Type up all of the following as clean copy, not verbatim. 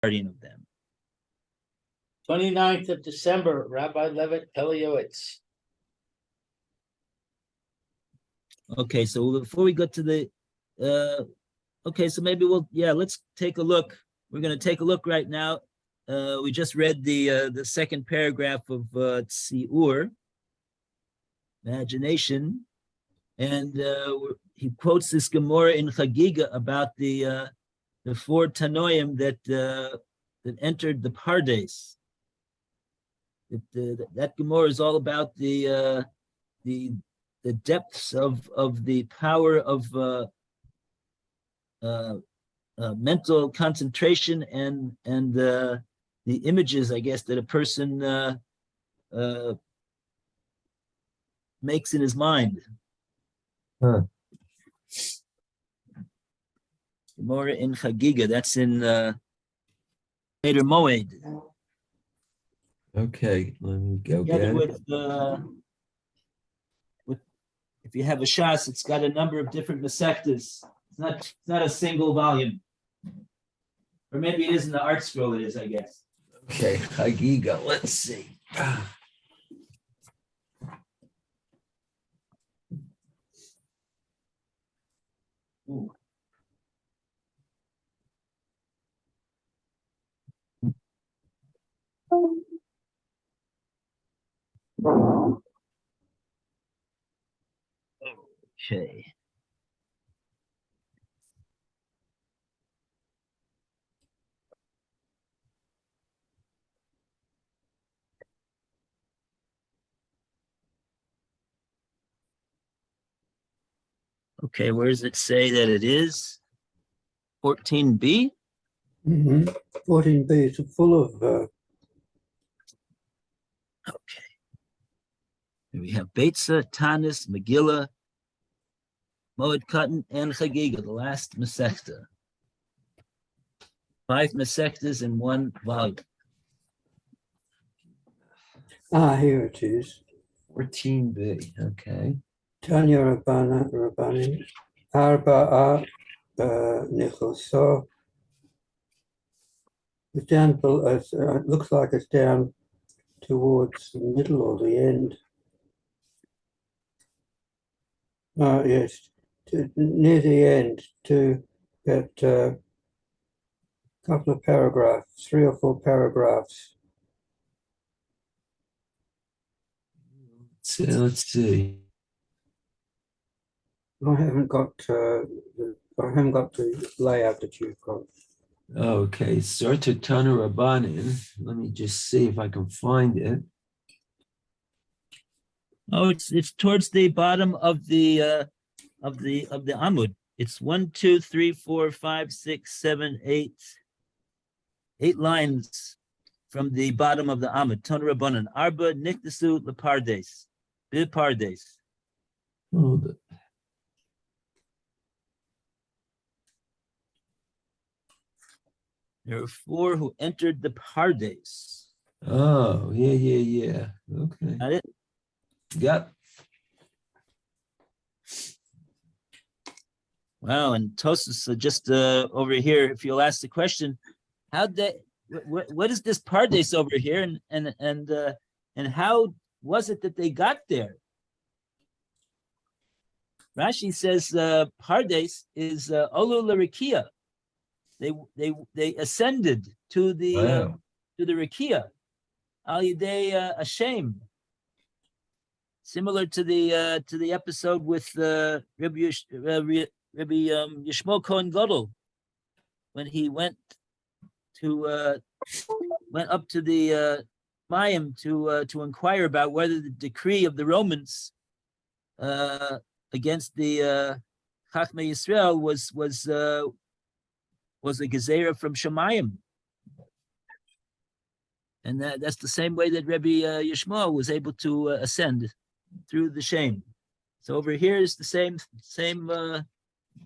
guardian of them. 29th of December, Rabbi Levitt, Pele, Yoetz. Okay, so before we go to the, okay, so maybe let's take a look. We're going to take a look right now. We just read the second paragraph of Tziur, imagination, and he quotes this Gemara in Chagiga about the 4 Tanoim that entered the Pardes. That Gemara is all about the depths of the power of mental concentration and the images, I guess, that a person makes in his mind. Gemara in Chagiga, that's in Seder Moed. Okay, let me go Together get it. with if you have a shas, it's got a number of different masechtas. It's not a single volume, or maybe it is in the art scroll. It is, I guess. Okay, Chagiga, let's see. Ooh. Okay. Okay, where does it say that it is? 14b? 14b is full of Okay. Here we have Beitza, Tanis, Megillah, Moed Katan, and Chagiga, the last Masechta. 5 Masechtas in 1 volume. here it is. 14b, okay. Tanya Rabbanim, Arba'a Nichoso. It's down, it looks like it's down towards the middle or the end. Yes, near the end, to that couple of paragraphs, 3 or 4 paragraphs. So let's see. I haven't got the layout that you've got. Okay, Sarta Tana Rabbanin. Let me just see if I can find it. Oh, it's towards the bottom of the Amud. It's 1, 2, 3, 4, 5, 6, 7, 8. 8 lines from the bottom of the Amud. Tana Rabbanan. Arba Nikdasu Lepardes. Bipardes. Hold it. There are 4 who entered the Pardes. Oh, yeah. Okay. Got it? Yep. Wow, and Tosus just over here, if you'll ask the question, what is this Pardes over here, and how was it that they got there? Rashi says Pardes is Olu Larikia. They ascended to the Rikia, Al Yidei Hashem. Similar to the episode with Rabbi Yishmael Cohen Gadol, when he went up to the Mayim to inquire about whether the decree of the Romans against the Chachmei Yisrael was a gezerah from Shemayim. And that's the same way that Rabbi Yishmael was able to ascend through the shame. So over here is the same.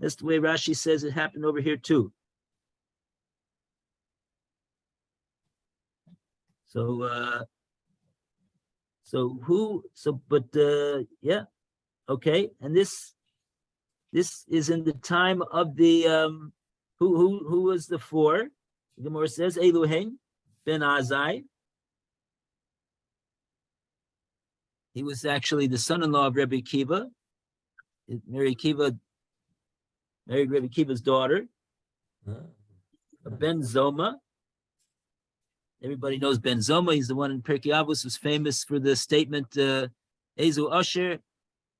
That's the way Rashi says it happened over here too. Yeah, okay. And this is in the time of the who was the 4? The Gemara says, Eluhen ben Azai. He was actually the son-in-law of Rebbe Akiva. Married Rebbe Akiva's daughter, Ben Zoma. Everybody knows Ben Zoma. He's the one in Pirkei Avos who's famous for the statement, Ezu Asher,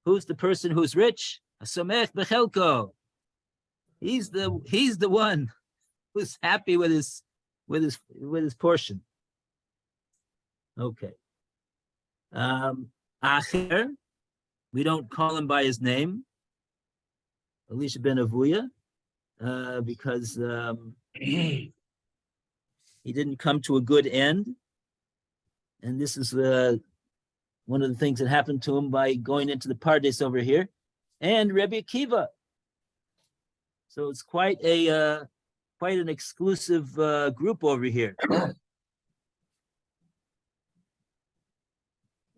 who's the person who's rich? Asomech bechelko. He's the one who's happy with his portion. Okay. Acher, we don't call him by his name, Elisha ben Avuya, because he didn't come to a good end. And this is one of the things that happened to him by going into the Pardes over here. And Rebbe Akiva. So it's quite an exclusive group over here.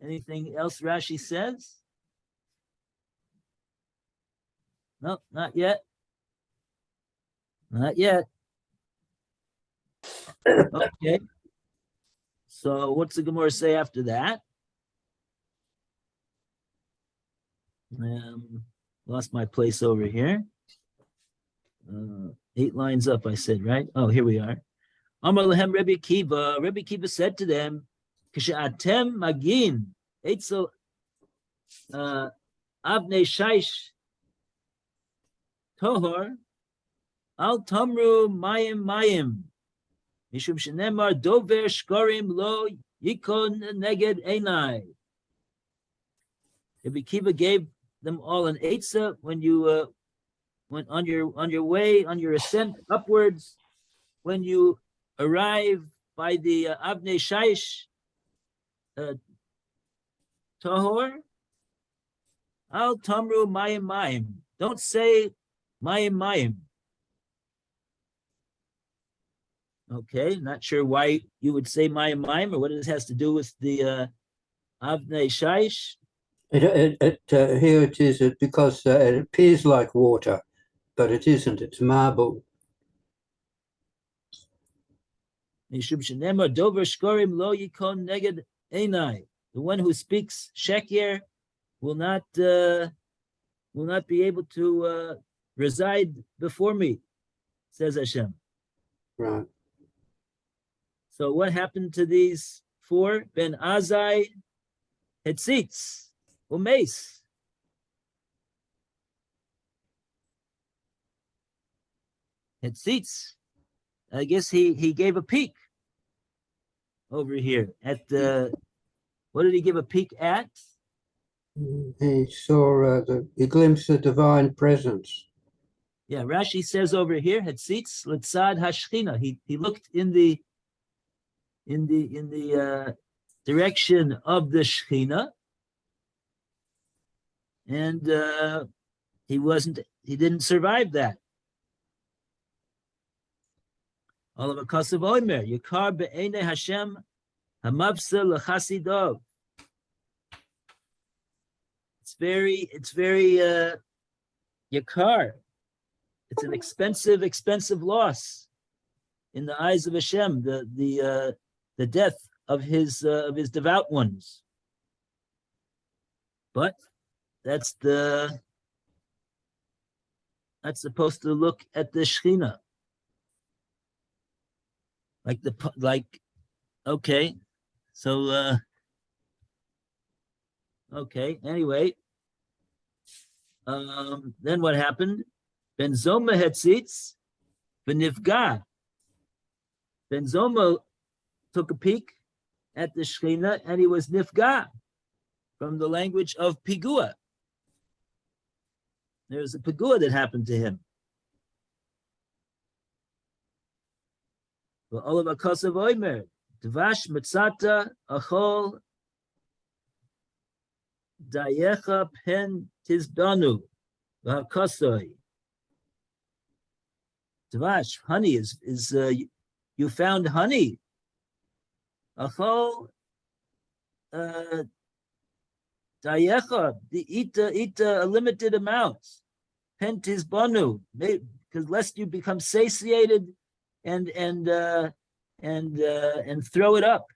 Anything else Rashi says? No, not yet. Not yet. Okay. So what's the Gemara say after that? Lost my place over here. 8 lines up, I said, right? Oh, here we are. Amar lehem Rebbe Akiva. Rebbe Akiva said to them, K'she'atem magin etzel avnei shaish tohor al tamru mayim mishum shenemar dover shkorim lo yikon neged einai. Rebbe Akiva gave them all an eitzah when you went on your way, on your ascent upwards, when you arrive by the Avnei Shaish Tahor, Al Tamru Mayim Mayim. Don't say Mayim Mayim. Okay, not sure why you would say Mayim Mayim or what it has to do with the Avnei Shaish. Here it is because it appears like water, but it isn't. It's marble. The one who speaks sheker will not be able to reside before me, says Hashem. Right. So what happened to these 4? Ben Azai, Hetzitz, Umeis. Hetzitz, I guess he gave a peek over here at the, what did he give a peek at? He saw he glimpsed the divine presence. Yeah, Rashi says over here, Hetzitz Litzad Hashchina. He looked in the direction of the Shechina, and he didn't survive that. All of a kasav oimer, Yikar be'enei Hashem hamavsa l'chasidov. It's very Yikar. It's an expensive loss in the eyes of Hashem, the death of his devout ones. But that's supposed to look at the Shechina. Okay. So okay, anyway. Then what happened? Ben Zoma Hetzitz, V'nifga. Ben Zoma took a peek at the Shechina and he was nifga, from the language of pigua. There's a pigua that happened to him. Olav akasav oimer, dvash mitzata achol dayecha pen tizdanu v'hakasoi. Dvash, honey is you found honey. Achol dayecha, eat a limited amount. Pen tizdanu, because lest you become satiated and throw it up.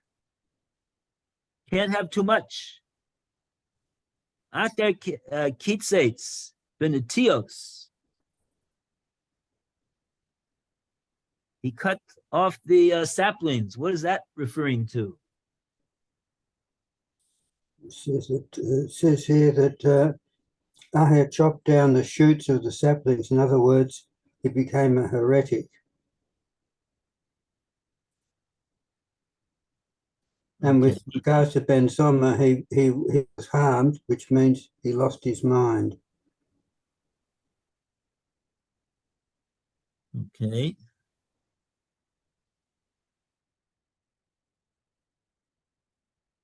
Can't have too much. Ater kitzeitz benetios. He cut off the saplings. What is that referring to? It says here that Aher chopped down the shoots of the saplings. In other words, he became a heretic. And with regards to Ben Sommer, he was harmed, which means he lost his mind. Okay.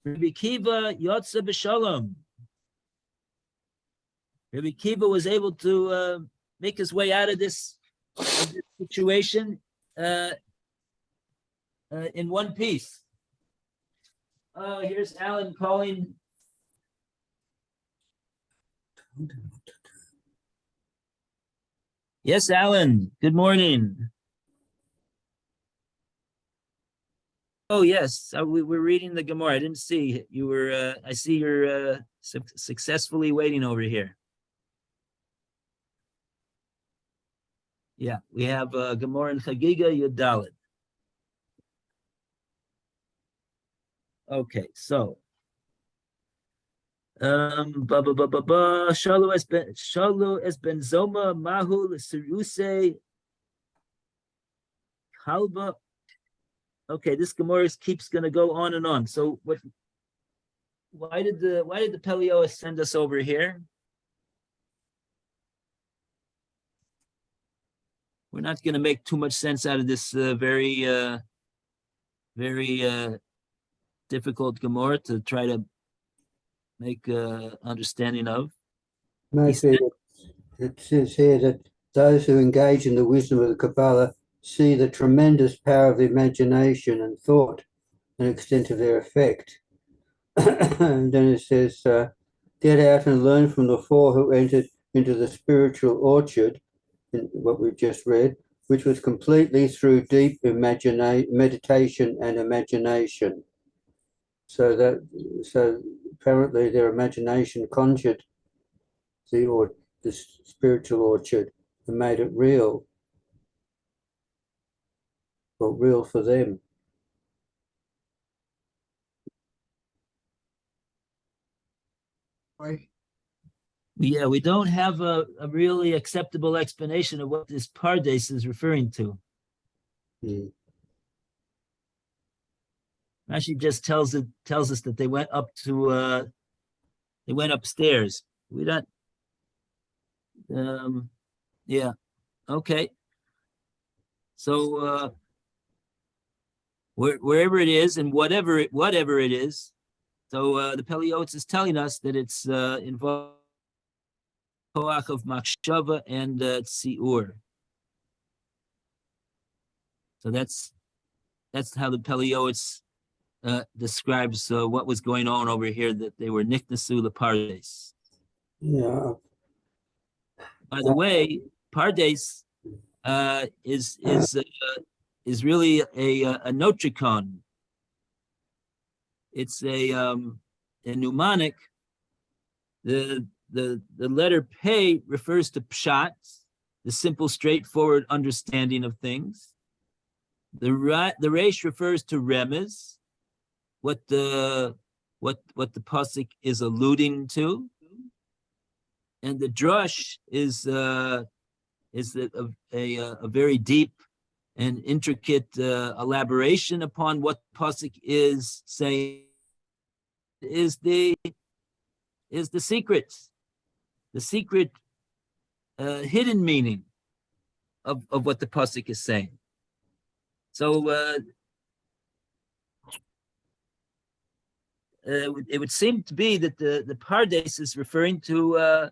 Rabbi Kiva Yotze b'Shalom. Rabbi Kiva was able to make his way out of this situation in one piece. Here's Alan calling. Yes, Alan. Good morning. Oh, yes. We were reading the Gemara. I didn't see you were. I see you're successfully waiting over here. Yeah, we have Gemara and Chagiga Yudalit. Okay, so Shalu es ben Zoma Mahu Siruse Kalba. Okay, this Gemara keeps gonna go on and on. So what? Why did the Pelioa send us over here? We're not gonna make too much sense out of this very difficult Gemara to try to make understanding of. Maybe it says here that those who engage in the wisdom of the Kabbalah see the tremendous power of the imagination and thought and extent of their effect. And then it says, get out and learn from the four who entered into the spiritual orchard, in what we've just read, which was completely through deep meditation and imagination. So apparently their imagination conjured the spiritual orchard and made it real. Well, real for them. Yeah, we don't have a really acceptable explanation of what this Pardes is referring to. Rashi just tells us that they went up to they went upstairs. We don't yeah. Okay. So wherever it is and whatever it is, so the Peliotes is telling us that it's involved koach of machshava and tziur. So that's how the Peliotes describes what was going on over here, that they were niknasu lepardes. Yeah. By the way, pardes is really a notricon. It's a mnemonic. The letter Pei refers to pshat, the simple, straightforward understanding of things. The resh refers to remez, what the pasuk is alluding to, and the drush is a very deep and intricate elaboration upon what pasuk is saying. Is the secret hidden meaning of what the pasuk is saying. So it would seem to be that the pardes is referring to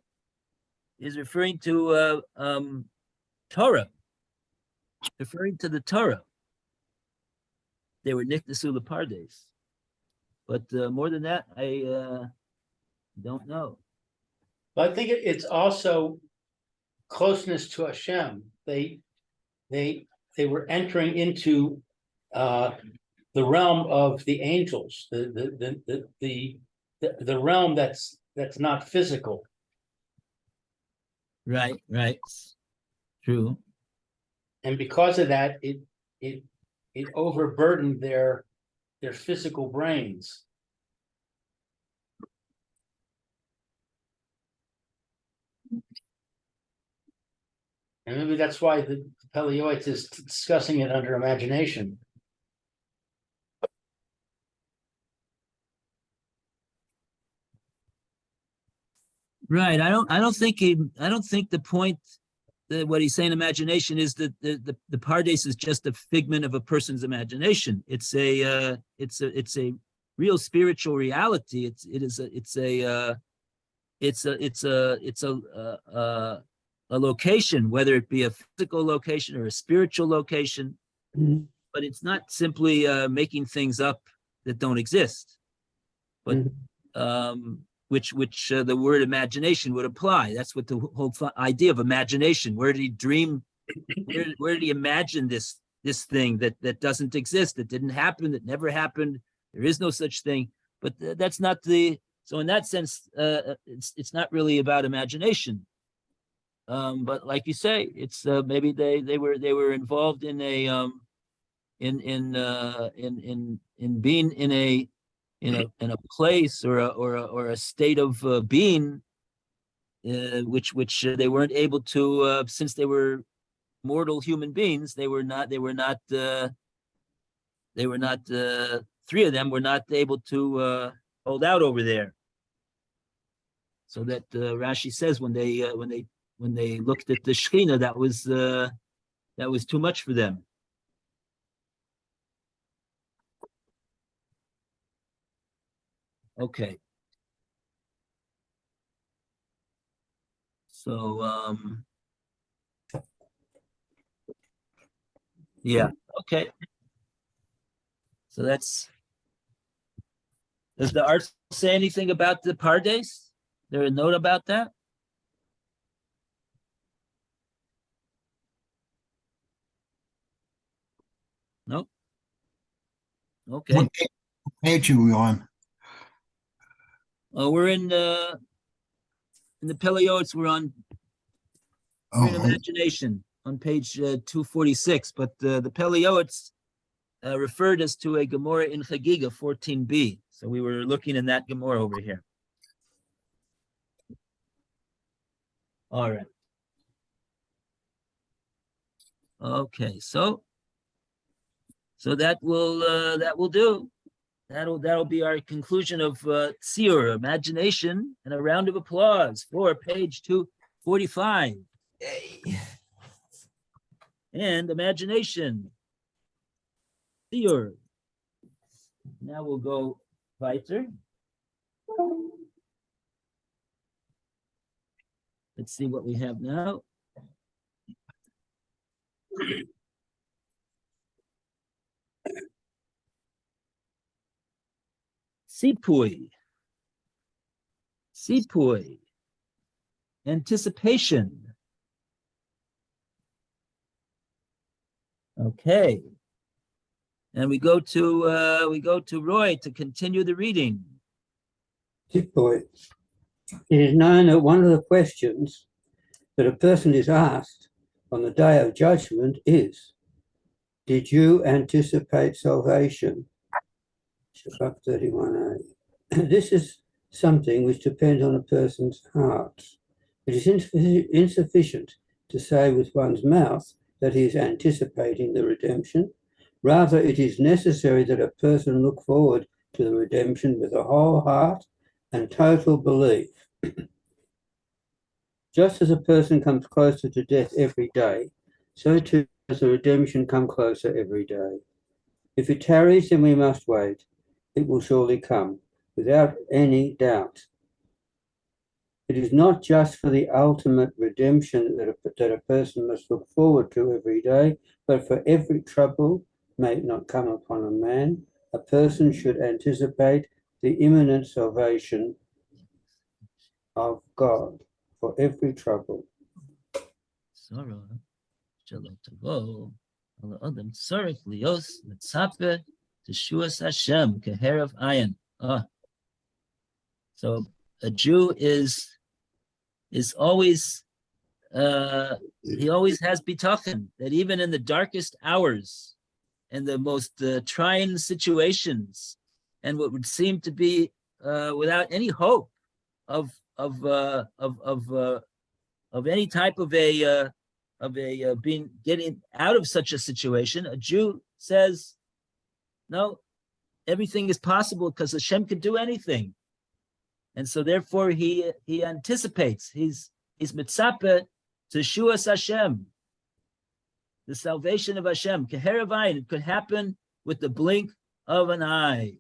Torah, referring to the Torah. They were niknasu pardes, but more than that, I don't know. But I think it's also closeness to Hashem. They they were entering into the realm of the angels, the realm that's not physical. Right, right. True. And because of that, it overburdened their physical brains. And maybe that's why the Pele Yoetz is discussing it under imagination. Right. I don't think the point that what he's saying imagination is that the Pardes is just a figment of a person's imagination. It's a real spiritual reality. It's a location, whether it be a physical location or a spiritual location, Mhm. but it's not simply making things up that don't exist, but which the word imagination would apply. That's what the whole idea of imagination. Where did he dream? Where did he imagine this thing that doesn't exist, that didn't happen, that never happened? There is no such thing. But that's not the. So in that sense, it's not really about imagination. But like you say, it's maybe they were involved in a in being in a place or a state of being which they weren't able to since they were mortal human beings. They were not three of them were not able to hold out over there. So that Rashi says when they looked at the Shekhinah, that was too much for them. Okay. So yeah, okay. So that's, does the art say anything about the Pardes? There a note about that? Nope. Okay. What page are we on? We're in the Pele Yoetz. We're in Oh, imagination on page 246, but the Pele Yoetz referred us to a Gemara in Chagiga 14b. So we were looking in that Gemara over here. All right. Okay, so that will do. That'll be our conclusion of Tzir, imagination, and a round of applause for page 245. Yay. And imagination. Tzir. Now we'll go weiter. Let's see what we have now. Sipui. Anticipation. Okay. And we go to Roy to continue the reading. Tip boy. It is known that one of the questions that a person is asked on the day of judgment is, did you anticipate salvation? Shabbat 31a. This is something which depends on a person's heart. It is insufficient to say with one's mouth that he is anticipating the redemption. Rather, it is necessary that a person look forward to the redemption with a whole heart and total belief. Just as a person comes closer to death every day, so too does the redemption come closer every day. If it tarries, then we must wait. It will surely come, without any doubt. It is not just for the ultimate redemption that a person must look forward to every day, but for every trouble may not come upon a man, a person should anticipate the imminent salvation of God for every trouble. Sarah, Shalom Tavo. Adam Tzarech Lios Mitzape Teshuas Hashem Keherav Ayin. So a Jew is always he always has bitachon that even in the darkest hours and the most trying situations and what would seem to be without any hope of any type of a being getting out of such a situation, a Jew says, no, everything is possible because Hashem can do anything. And so therefore he anticipates, he's mitzape to Shuas Hashem, the salvation of Hashem. Keherav, it could happen with the blink of an eye.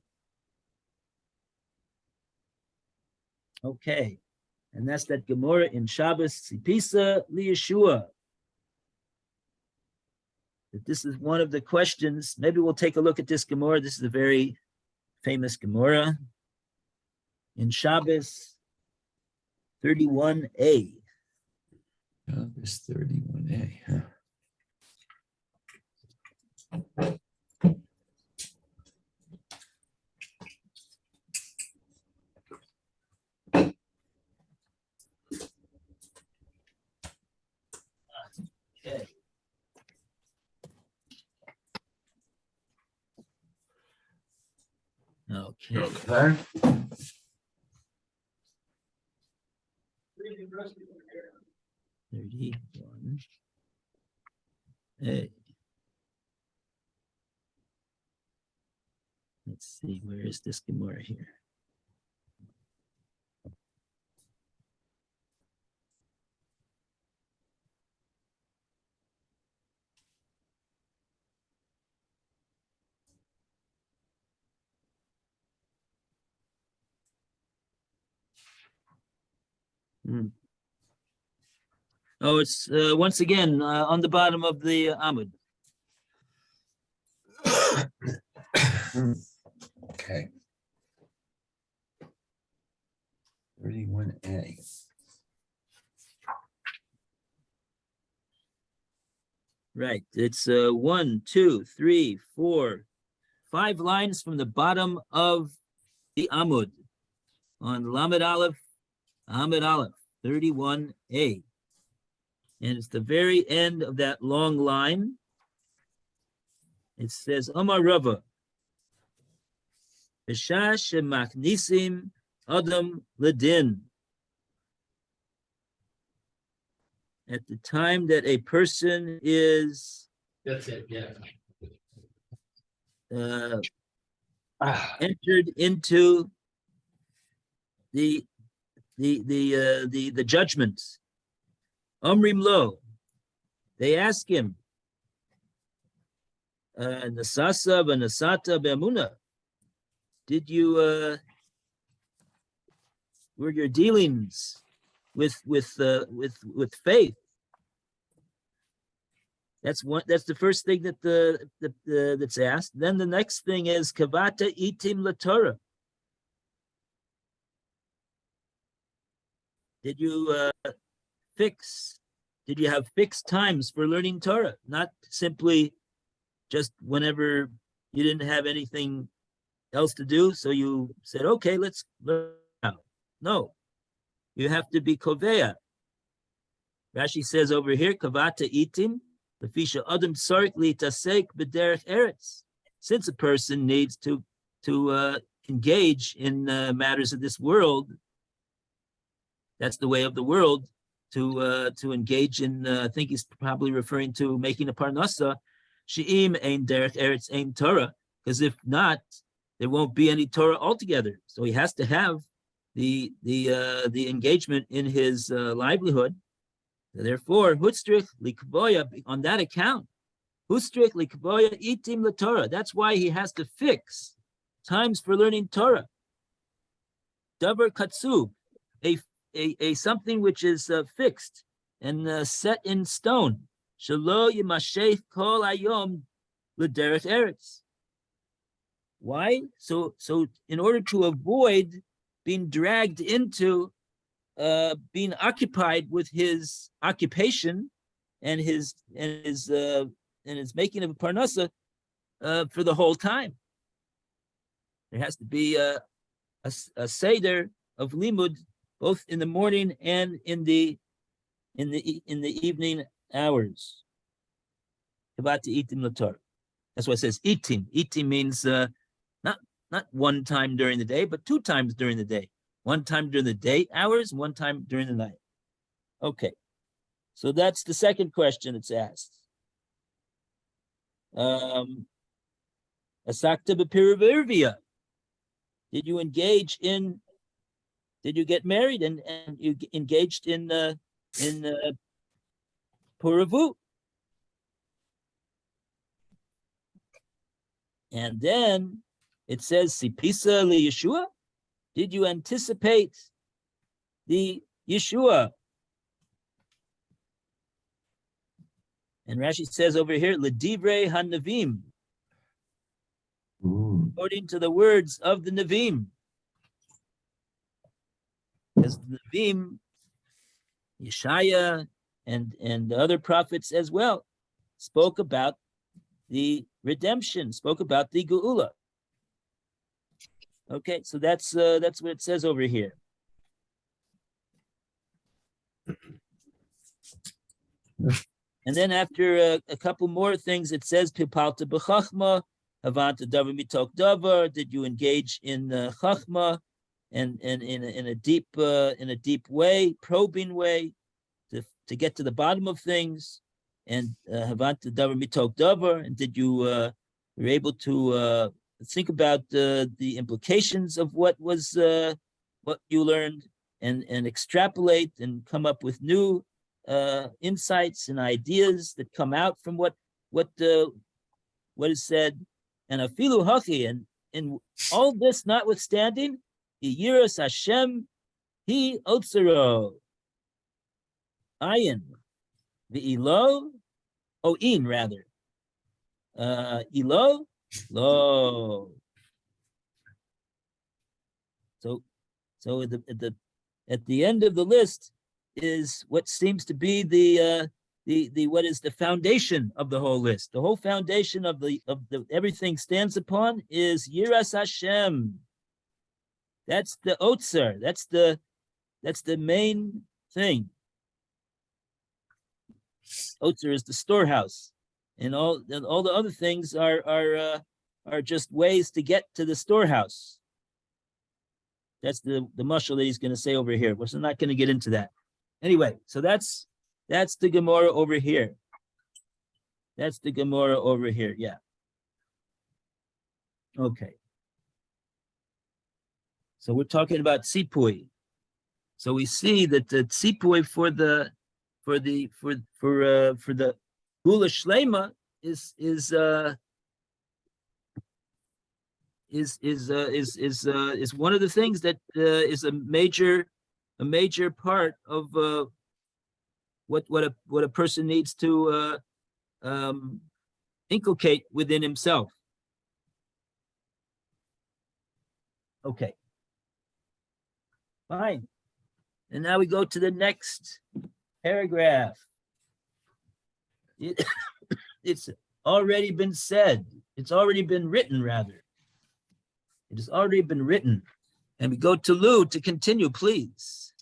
Okay, and that's that Gemara in Shabbos, Tzipisa Liyeshua. That this is one of the questions. Maybe we'll take a look at this Gemara. This is a very famous Gemara in Shabbos 31a. Shabbos 31a, huh? Okay. Okay. Okay. 31. Hey. Let's see, where is this Gemara here? Oh, it's once again on the bottom of the Amud. Okay. 31a. Right. It's 1, 2, 3, 4, 5 lines from the bottom of the Amud on Lamed Aleph, Amud Aleph, 31a. And it's the very end of that long line. It says, Amar Rava, B'shah shemachnisim Adam Ledin. At the time that a person is That's it, yeah. entered into the judgment. Omrim lo, they ask him, Nasasa v'nasata be'amuna, did you were your dealings with faith? That's the first thing that that's asked. Then the next thing is kavata itim laTorah. Did you did you have fixed times for learning Torah? Not simply just whenever you didn't have anything else to do, so you said, okay, let's learn now. No, you have to be koveya. Rashi says over here, kavata itim, lefisha adam sark litasek b'derech eretz. Since a person needs to engage in matters of this world, that's the way of the world, to engage in, I think he's probably referring to making a parnasa, she'im ein derech eretz ein Torah, because if not, there won't be any Torah altogether. So he has to have the engagement in his livelihood. Therefore, hutzrich likvoya, on that account, hutzrich likvoya itim laTorah. That's why he has to fix times for learning Torah. Davar katsub, a something which is fixed and set in stone. Shelo yimashech kol hayom l'derech eretz. Why? So in order to avoid being dragged into being occupied with his occupation and his is making a parnasa for the whole time. There has to be a seder of limud both in the morning and in the evening hours. About to itim lator. That's why it says itim. Itim means not one time during the day, but 2 times during the day. 1 time during the day hours, 1 time during the night. Okay, so that's the second question it's asked. Asakta b'piravirvia. Did you get married and you engaged in puravu? And then it says sipisa li Yeshua. Did you anticipate the Yeshua? And Rashi says over here, L'divrei hanavim, according to the words of the Navim. Because the Navim, Yeshaya, and the other prophets as well, spoke about the redemption, spoke about the Geula. Okay, so that's what it says over here. And then after a couple more things, it says Pipalta b'chachma, Havanta davar mitok davar. Did you engage in chachma and in a deep way, probing way, to get to the bottom of things? And Havanta davar mitok davar. And did you were able to think about the implications of what you learned and extrapolate and come up with new insights and ideas that come out from what is said. And afilu hachi, and in all this notwithstanding, yiras Hashem he otzero ayin ve'ilo in rather ilo lo. So at the end of the list is what seems to be the what is the foundation of the whole list. The whole foundation of the everything stands upon is Yiras Hashem. That's the Otzer. That's the main thing. Otzer is the storehouse, and all the other things are just ways to get to the storehouse. That's the mashal that he's going to say over here. We're not going to get into that. Anyway, so that's the Gemara over here. That's the Gemara over here. Yeah. Okay. So we're talking about tzipui. So we see that the tzipui for the Gula Shlema is one of the things that is a major part of what a person needs to inculcate within himself. Okay, fine. And now we go to the next paragraph. It's already been said. It's already been written, rather. It has already been written. And we go to Lou to continue, please.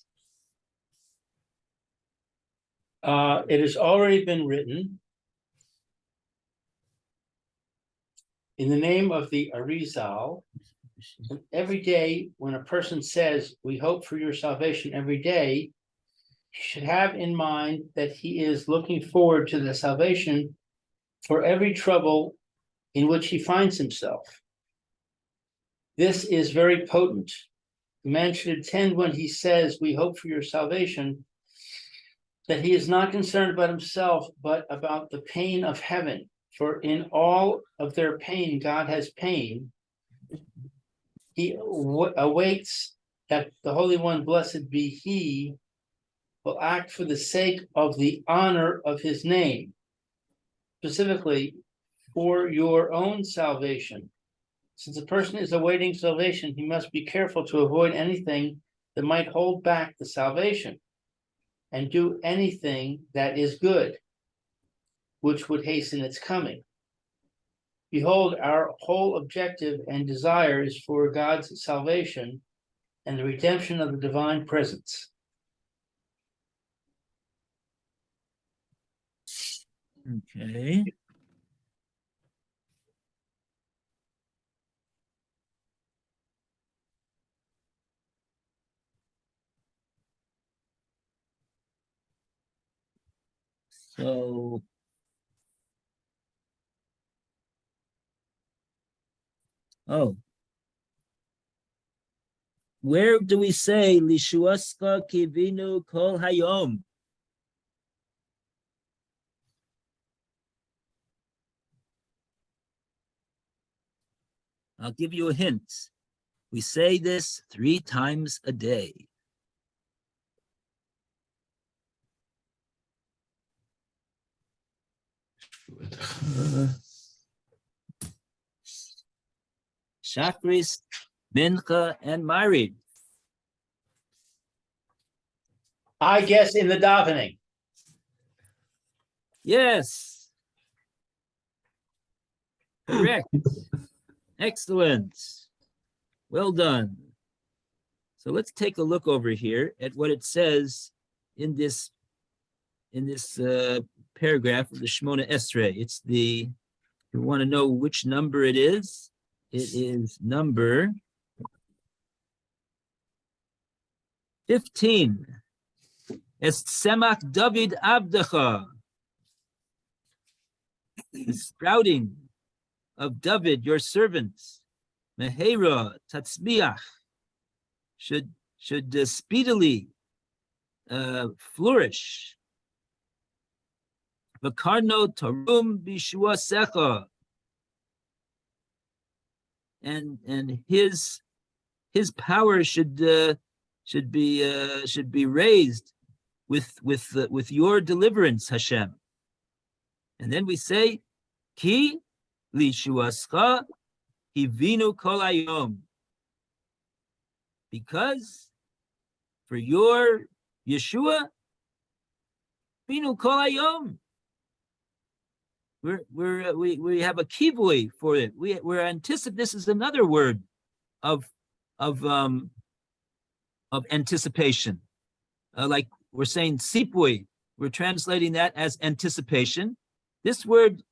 It has already been written in the name of the Arizal. Every day when a person says, "We hope for your salvation," every day, he should have in mind that he is looking forward to the salvation for every trouble in which he finds himself. This is very potent. The man should intend when he says, "We hope for your salvation," that he is not concerned about himself, but about the pain of heaven. For in all of their pain, God has pain. He awaits that the Holy One, blessed be He, will act for the sake of the honor of His name, specifically for your own salvation. Since a person is awaiting salvation, he must be careful to avoid anything that might hold back the salvation, and do anything that is good. which would hasten its coming. Behold, our whole objective and desire is for God's salvation and the redemption of the divine presence. Okay. So where do we say Lishuaska Kivinu Kol Hayom? I'll give you a hint. We say this 3 times a day. Shachris, Mincha, and Maariv. I guess in the davening. Yes. Correct. Excellent. Well done. So let's take a look over here at what it says in this paragraph of the Shemona Esrei. It's the, you want to know which number it is? It is number 15. Es Tzemach David Abdecha. The sprouting of David, your servant, Mehera Tatzmiach, should speedily flourish. Vakarno Tarum Bishua Secha. And his power should be raised with your deliverance, Hashem. And then we say, Ki lishuascha hivinu kol hayom. Because for your Yeshua, vinu kol hayom. We have a kivui for it. We're anticipating. This is another word of anticipation. Like we're saying sipui, we're translating that as anticipation. This word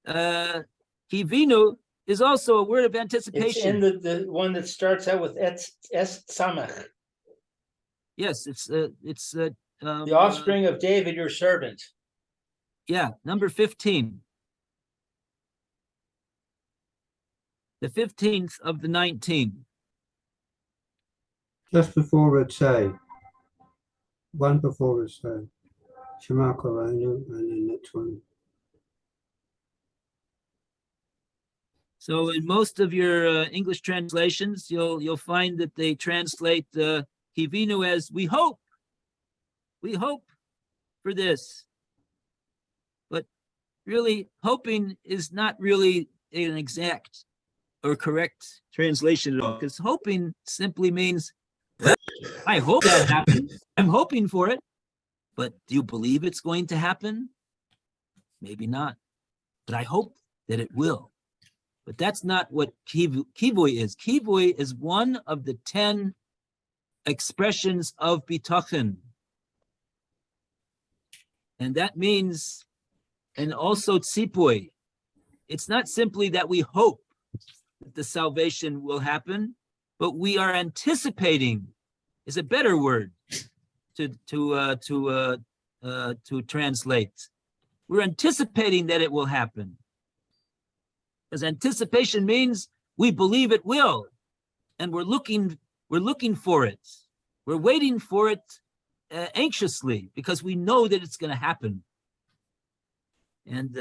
kivinu is also a word of anticipation. It's in the one that starts out with es samach. Yes, it's The offspring of David, your servant. Yeah, number 15. The 15th of the 19. Just before it say, one before it say, Shema Koranu, and then next one. So in most of your English translations, you'll find that they translate Kivinu as we hope for this. But really, hoping is not really an exact or correct translation at all, because hoping simply means, well, I hope that happens. I'm hoping for it. But do you believe it's going to happen? Maybe not. But I hope that it will. But that's not what kivui is. Kivui is one of the 10 expressions of bitachon. And that means, and also tzipui. It's not simply that we hope that the salvation will happen, but we are anticipating is a better word to translate. We're anticipating that it will happen. Because anticipation means we believe it will, and we're looking for it. We're waiting for it anxiously because we know that it's going to happen. And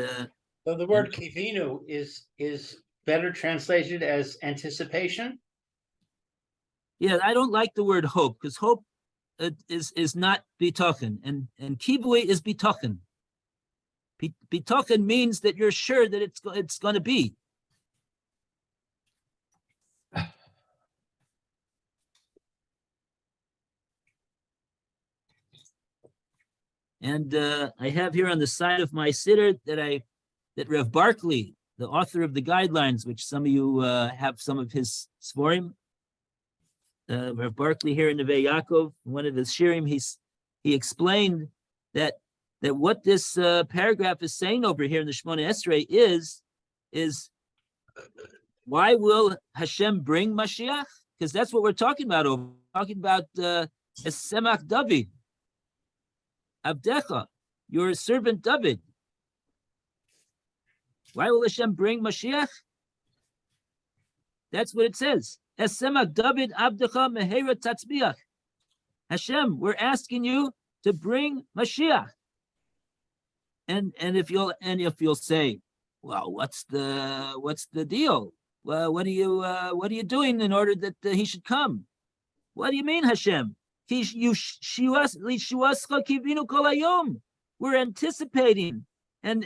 So the word kivinu is better translated as anticipation. yeah, I don't like the word hope, because hope is not bitachon, and kivui is bitachon. Bitachon means that you're sure that it's going to be. And I have here on the side of my siddur that Rev Barkley, the author of the guidelines, which some of you have some of his svorim, Rev Barkley here in Neve Yaakov, one of his shirim, he explained that what this paragraph is saying over here in the Shemona Esrei is why will Hashem bring Mashiach? Because that's what we're talking about. We're talking about Esemach David, Abdecha, your servant David. Why will Hashem bring Mashiach? That's what it says. Esemach David Abdecha Mehera Tatzbiach. Hashem, we're asking you to bring Mashiach. And if you'll say, well, what's the deal? Well, what are you doing in order that he should come? What do you mean, Hashem? We're anticipating and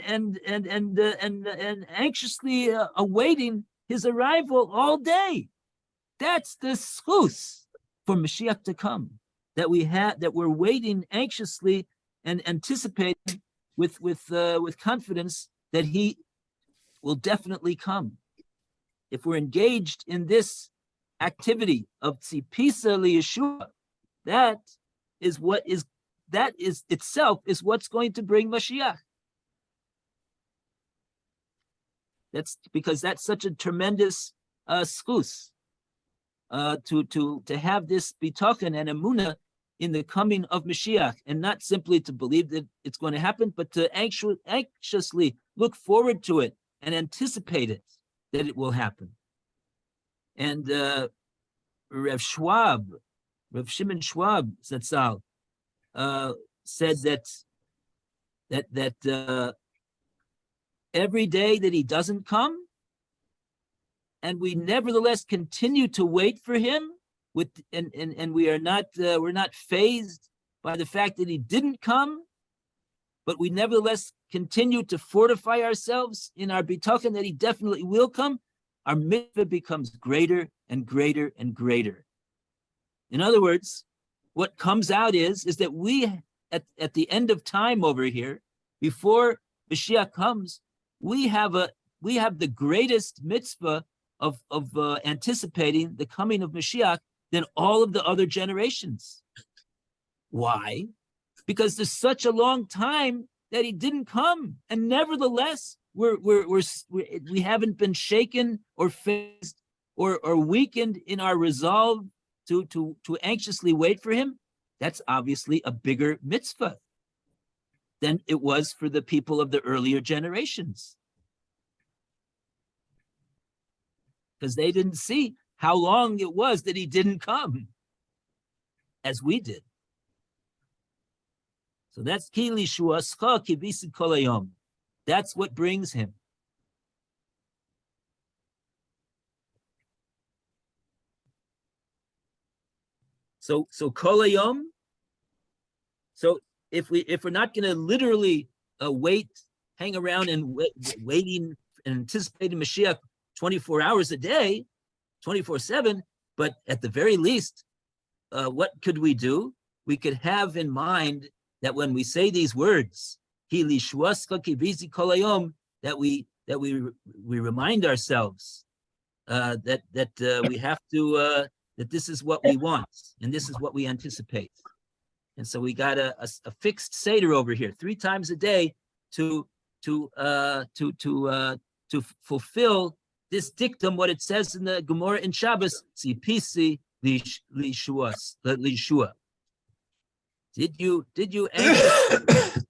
anxiously awaiting his arrival all day. That's the schus for Mashiach to come. That we're waiting anxiously and anticipating with confidence that he will definitely come. If we're engaged in this activity of tzipisa liyeshua, that is itself what's going to bring Mashiach. That's because that's such a tremendous schus to have this bitochen and emunah in the coming of Mashiach, and not simply to believe that it's going to happen, but to anxiously look forward to it and anticipate it, that it will happen. And Rev Shimon Schwab Zatzal, said that every day that he doesn't come, and we nevertheless continue to wait for him, and we're not fazed by the fact that he didn't come, but we nevertheless continue to fortify ourselves in our bitochen that he definitely will come. Our mitzvah becomes greater and greater and greater. In other words, what comes out is that we, at the end of time over here, before Mashiach comes, we have the greatest mitzvah of anticipating the coming of Mashiach than all of the other generations. Why? Because there's such a long time that he didn't come, and nevertheless, we haven't been shaken or fazed or weakened in our resolve to anxiously wait for him. That's obviously a bigger mitzvah than it was for the people of the earlier generations, because they didn't see how long it was that he didn't come, as we did. So that's Kili Shuascha Kibisi Kolayom. That's what brings him. So Kolayom. So if we're not going to literally hang around and waiting and anticipating Mashiach 24 hours a day, 24/7, but at the very least, what could we do? We could have in mind that when we say these words, that we remind ourselves that we have to that this is what we want and this is what we anticipate. And so we got a fixed seder over here 3 times a day to fulfill this dictum, what it says in the Gemara in Shabbos, Tzipisi Lishua. Did you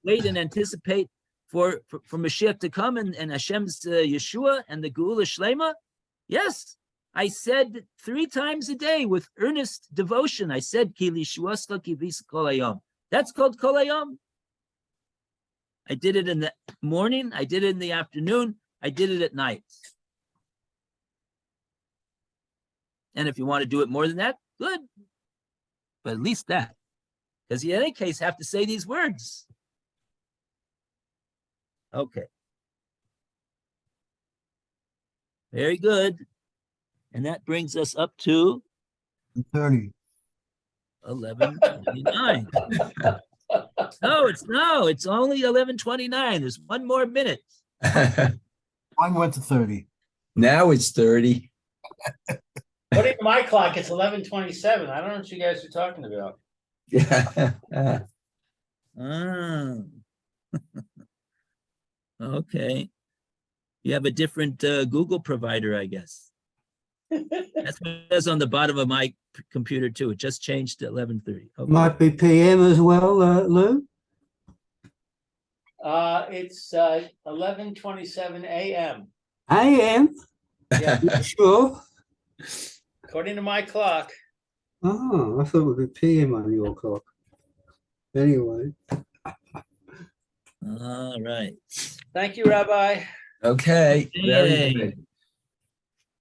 wait and anticipate for Mashiach to come and Hashem's Yeshua and the Geula Shlema? Yes, I said 3 times a day with earnest devotion. I said Ki Lishuascha Ki Vis Kol Hayom. That's called Kol Hayom. I did it in the morning. I did it in the afternoon. I did it at night. And if you want to do it more than that, good. But at least that. Because you, in any case, have to say these words. Okay. Very good. And that brings us up to 30. 11:29. No, it's only 11:29. There's one more minute. Mine went to 30. Now it's 30. According to my clock, it's 11:27. I don't know what you guys are talking about. Yeah. Ah. Okay. You have a different Google provider, I guess. That's what it says on the bottom of my computer too. It just changed to 11:30. Okay. Might be PM as well, Lou? It's 11:27 AM. AM? Yeah, Sure. according to my clock. Oh, I thought it would be PM on your clock. Anyway, All right. Thank you, Rabbi. Okay, very Yay. good.